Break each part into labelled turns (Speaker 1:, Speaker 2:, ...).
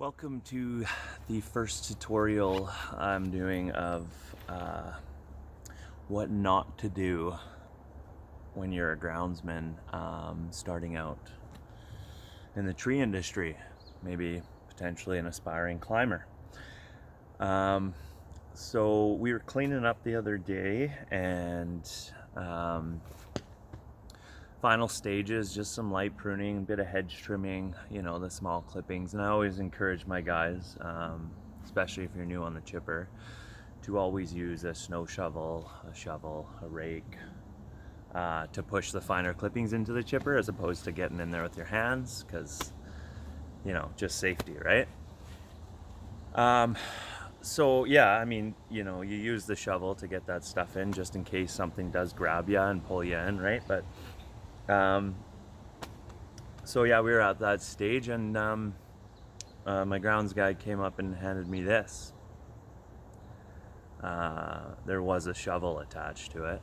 Speaker 1: Welcome to the first tutorial I'm doing of what not to do when you're a groundsman starting out in the tree industry, maybe potentially an aspiring climber. So we were cleaning up the other day and final stages, just some light pruning, a bit of hedge trimming, the small clippings. And I always encourage my guys, especially if you're new on the chipper, to always use a snow shovel, a rake, to push the finer clippings into the chipper as opposed to getting in there with your hands, because, just safety, right? So yeah, I mean, you use the shovel to get that stuff in just in case something does grab you and pull you in, right? But so yeah, we were at that stage, and my grounds guy came up and handed me this. There was a shovel attached to it,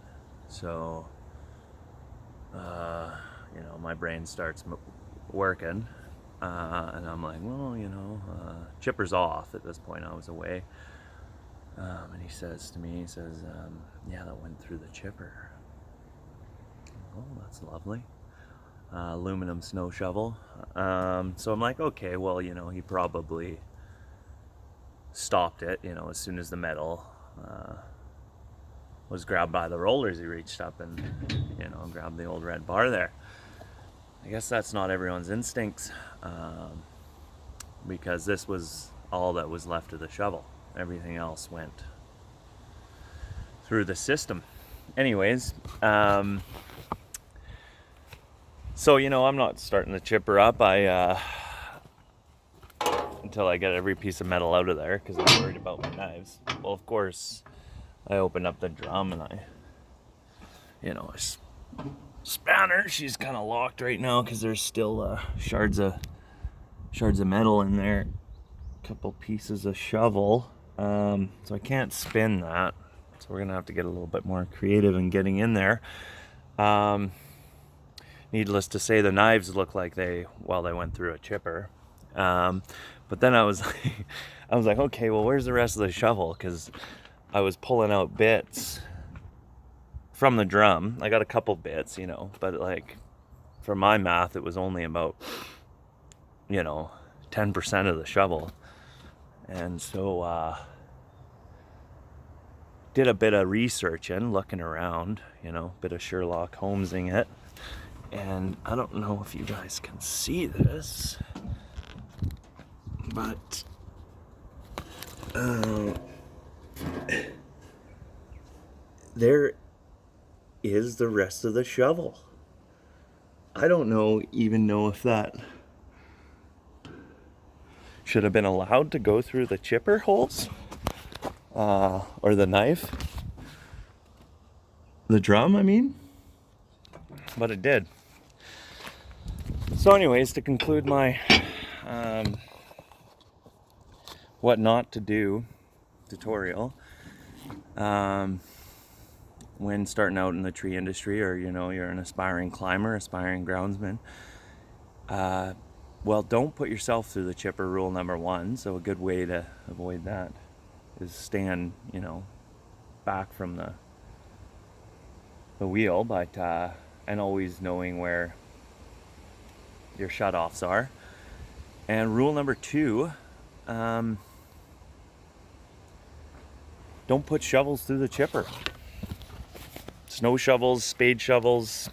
Speaker 1: so my brain starts working, and I'm like, well, chipper's off at this point. I was away, and he says to me, yeah, that went through the chipper. Oh, that's lovely. Aluminum snow shovel. So I'm like, okay, well, he probably stopped it, as soon as the metal was grabbed by the rollers. He reached up and, grabbed the old red bar there. I guess that's not everyone's instincts, because this was all that was left of the shovel. Everything else went through the system. Anyways, so, I'm not starting the chipper up until I get every piece of metal out of there, because I'm worried about my knives. Well, of course, I opened up the drum and spanner. She's kind of locked right now because there's still shards of metal in there. A couple pieces of shovel. So I can't spin that. So we're gonna have to get a little bit more creative in getting in there. Needless to say, the knives look like they went through a chipper. But then I was like, okay, well, where's the rest of the shovel? Because I was pulling out bits from the drum. I got a couple bits, but like, for my math, it was only about, 10% of the shovel. And so, did a bit of researching, looking around, bit of Sherlock Holmesing it. And I don't know if you guys can see this, but there is the rest of the shovel. I don't even know if that should have been allowed to go through the chipper holes, or the knife, the drum, I mean, but it did. So anyways, to conclude my what not to do tutorial, when starting out in the tree industry, or you're an aspiring climber, aspiring groundsman, well, don't put yourself through the chipper, rule number one. So a good way to avoid that is stand back from the wheel, but and always knowing where your shutoffs are. And rule number two, don't put shovels through the chipper. Snow shovels, spade shovels,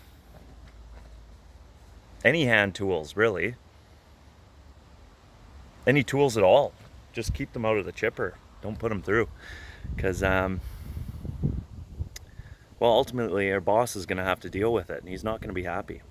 Speaker 1: any hand tools, really. Any tools at all. Just keep them out of the chipper. Don't put them through. Because, ultimately, our boss is going to have to deal with it, and he's not going to be happy.